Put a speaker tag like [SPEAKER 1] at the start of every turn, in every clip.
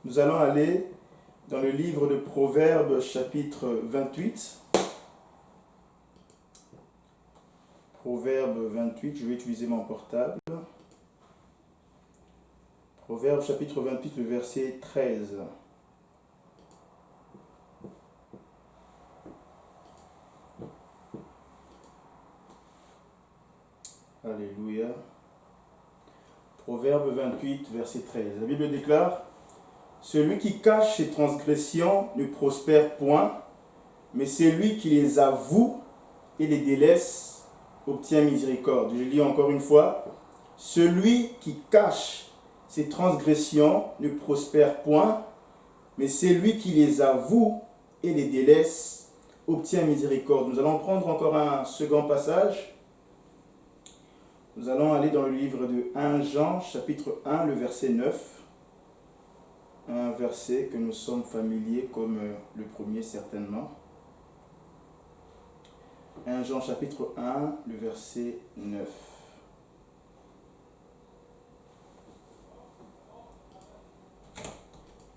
[SPEAKER 1] Nous allons aller dans le livre de Proverbes, chapitre 28. Proverbe 28, je vais utiliser mon portable. Proverbe, chapitre 28, le verset 13. Alléluia. Proverbe 28, verset 13. La Bible déclare: celui qui cache ses transgressions ne prospère point, mais celui qui les avoue et les délaisse obtient miséricorde. Je lis encore une fois: celui qui cache ses transgressions ne prospère point, mais celui qui les avoue et les délaisse obtient miséricorde. Nous allons prendre encore un second passage. Nous allons aller dans le livre de 1 Jean, chapitre 1, le verset 9. Un verset que nous sommes familiers comme le premier certainement. 1 Jean, chapitre 1, le verset 9.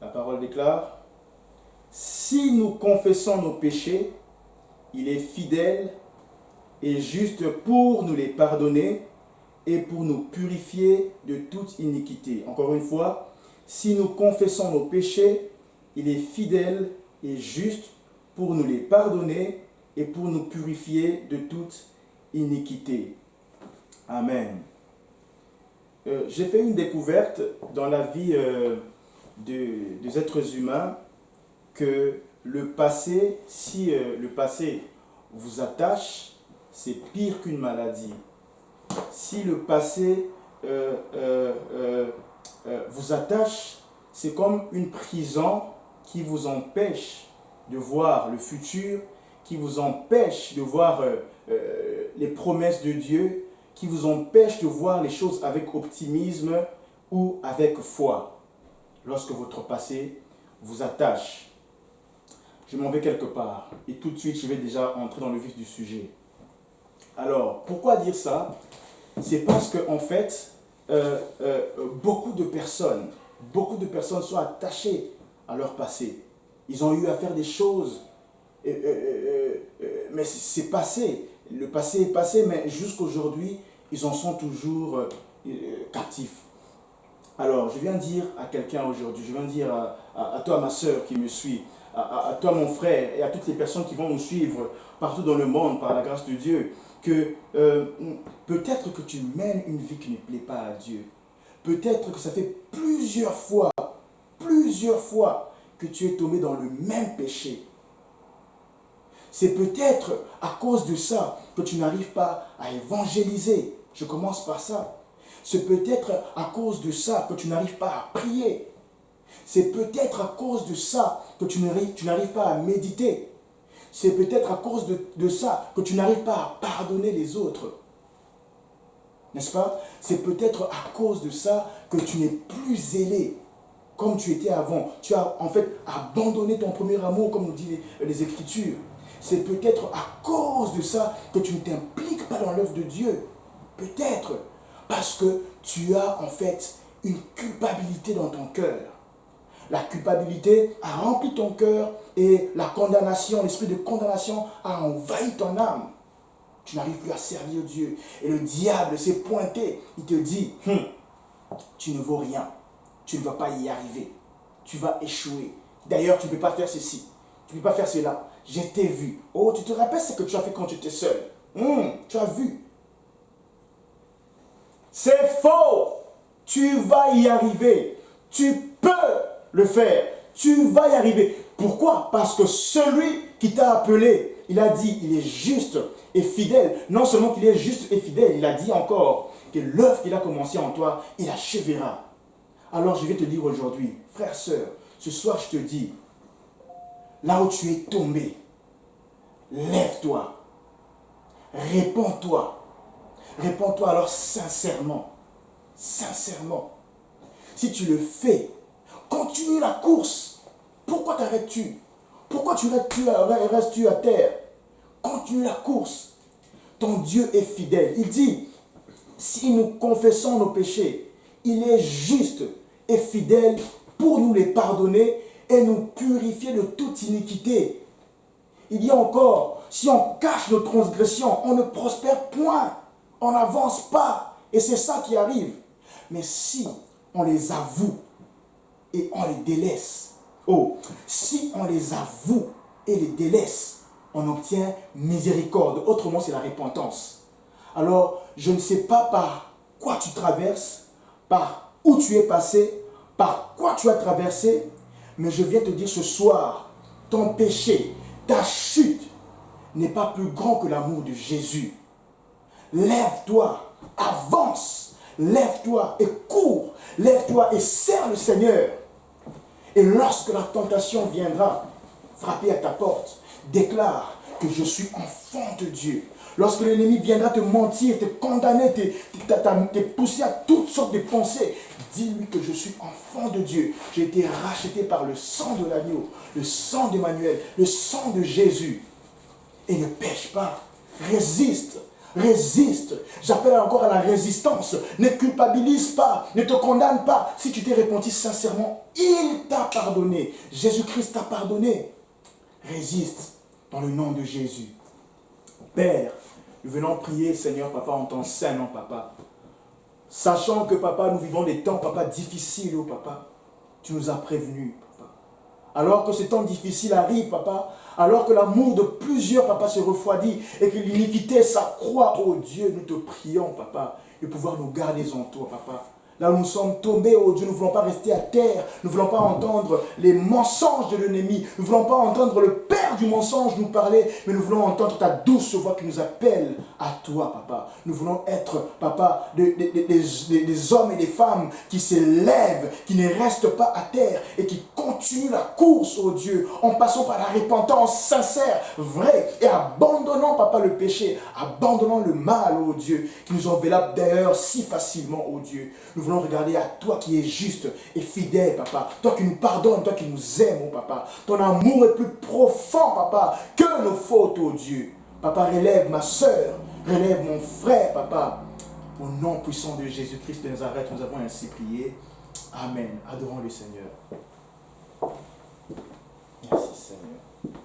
[SPEAKER 1] La parole déclare: si nous confessons nos péchés, il est fidèle et juste pour nous les pardonner et pour nous purifier de toute iniquité. Encore une fois, si nous confessons nos péchés, il est fidèle et juste pour nous les pardonner et pour nous purifier de toute iniquité. Amen. J'ai fait une découverte dans la vie des êtres humains, que le passé, si le passé vous attache, c'est pire qu'une maladie. Si le passé vous attache, c'est comme une prison qui vous empêche de voir le futur, qui vous empêche de voir les promesses de Dieu, qui vous empêche de voir les choses avec optimisme ou avec foi. Lorsque votre passé vous attache. Je m'en vais quelque part et tout de suite je vais déjà entrer dans le vif du sujet. Alors, pourquoi dire ça? C'est parce que en fait, beaucoup de personnes sont attachées à leur passé. Ils ont eu à faire des choses, mais c'est passé. Le passé est passé, mais jusqu'aujourd'hui, ils en sont toujours captifs. Alors, je viens dire à quelqu'un aujourd'hui, je viens dire à toi, ma soeur qui me suit, à toi, mon frère, et à toutes les personnes qui vont nous suivre partout dans le monde par la grâce de Dieu, que peut-être que tu mènes une vie qui ne plaît pas à Dieu. Peut-être que ça fait plusieurs fois que tu es tombé dans le même péché. C'est peut-être à cause de ça que tu n'arrives pas à évangéliser. Je commence par ça. C'est peut-être à cause de ça que tu n'arrives pas à prier. C'est peut-être à cause de ça que tu n'arrives pas à méditer. C'est peut-être à cause de ça que tu n'arrives pas à pardonner les autres. N'est-ce pas? C'est peut-être à cause de ça que tu n'es plus zélé comme tu étais avant. Tu as en fait abandonné ton premier amour, comme nous disent les Écritures. C'est peut-être à cause de ça que tu ne t'impliques pas dans l'œuvre de Dieu. Peut-être parce que tu as en fait une culpabilité dans ton cœur. La culpabilité a rempli ton cœur et la condamnation, l'esprit de condamnation a envahi ton âme. Tu n'arrives plus à servir Dieu. Et le diable s'est pointé. Il te dit, tu ne vaux rien. Tu ne vas pas y arriver. Tu vas échouer. D'ailleurs, tu ne peux pas faire ceci. Tu ne peux pas faire cela. Je t'ai vu. Oh, tu te rappelles ce que tu as fait quand tu étais seul. Tu as vu. C'est faux. Tu vas y arriver. Tu peux le faire. Tu vas y arriver. Pourquoi? Parce que celui qui t'a appelé, il a dit, il est juste et fidèle. Non seulement qu'il est juste et fidèle, il a dit encore que l'œuvre qu'il a commencé en toi, il achèvera. Alors je vais te dire aujourd'hui, frère, sœur, ce soir je te dis, là où tu es tombé, lève-toi, répands-toi. Répands-toi alors sincèrement. Sincèrement. Si tu le fais, continue la course. Pourquoi t'arrêtes-tu? Pourquoi restes-tu à terre? Continue la course. Ton Dieu est fidèle. Il dit, si nous confessons nos péchés, il est juste et fidèle pour nous les pardonner et nous purifier de toute iniquité. Il y a encore, si on cache nos transgressions, on ne prospère point, on n'avance pas. Et c'est ça qui arrive. Mais si on les avoue et on les délaisse, si on les avoue et les délaisse, on obtient miséricorde. Autrement, c'est la repentance. Alors, je ne sais pas par quoi tu traverses, par où tu es passé, par quoi tu as traversé, mais je viens te dire ce soir, ton péché, ta chute n'est pas plus grand que l'amour de Jésus. Lève-toi, avance, lève-toi et cours, lève-toi et sers le Seigneur. Et lorsque la tentation viendra frapper à ta porte, déclare que je suis enfant de Dieu. Lorsque l'ennemi viendra te mentir, te condamner, te pousser à toutes sortes de pensées, dis-lui que je suis enfant de Dieu. J'ai été racheté par le sang de l'agneau, le sang d'Emmanuel, le sang de Jésus. Et ne pêche pas, résiste. Résiste. J'appelle encore à la résistance. Ne culpabilise pas, ne te condamne pas. Si tu t'es repenti sincèrement, il t'a pardonné. Jésus-Christ t'a pardonné. Résiste dans le nom de Jésus. Père, nous venons prier, Seigneur, Papa, en ton saint nom, Papa. Sachant que, Papa, nous vivons des temps, Papa, difficiles, Papa. Tu nous as prévenus, Papa. Alors que ces temps difficiles arrivent, Papa, alors que l'amour de plusieurs, Papa, se refroidit et que l'iniquité s'accroît, oh Dieu, nous te prions, Papa, de pouvoir nous garder en toi, Papa. Là où nous sommes tombés, oh Dieu, nous ne voulons pas rester à terre. Nous ne voulons pas entendre les mensonges de l'ennemi. Nous ne voulons pas entendre le père du mensonge nous parler, mais nous voulons entendre ta douce voix qui nous appelle à toi, Papa. Nous voulons être, Papa, des hommes et des femmes qui s'élèvent, qui ne restent pas à terre et qui continuent la course, oh Dieu, en passant par la repentance sincère, vraie, et abandonnant, Papa, le péché, abandonnant le mal, oh Dieu, qui nous enveloppe d'ailleurs si facilement, oh Dieu. Nous voulons regarder à toi qui es juste et fidèle, Papa. Toi qui nous pardonnes, toi qui nous aimes, oh Papa. Ton amour est plus profond, Papa, que nos fautes, oh Dieu. Papa, relève ma soeur, relève mon frère, Papa. Au nom puissant de Jésus-Christ de Nazareth, nous avons ainsi prié. Amen. Adorons le Seigneur. Merci, Seigneur.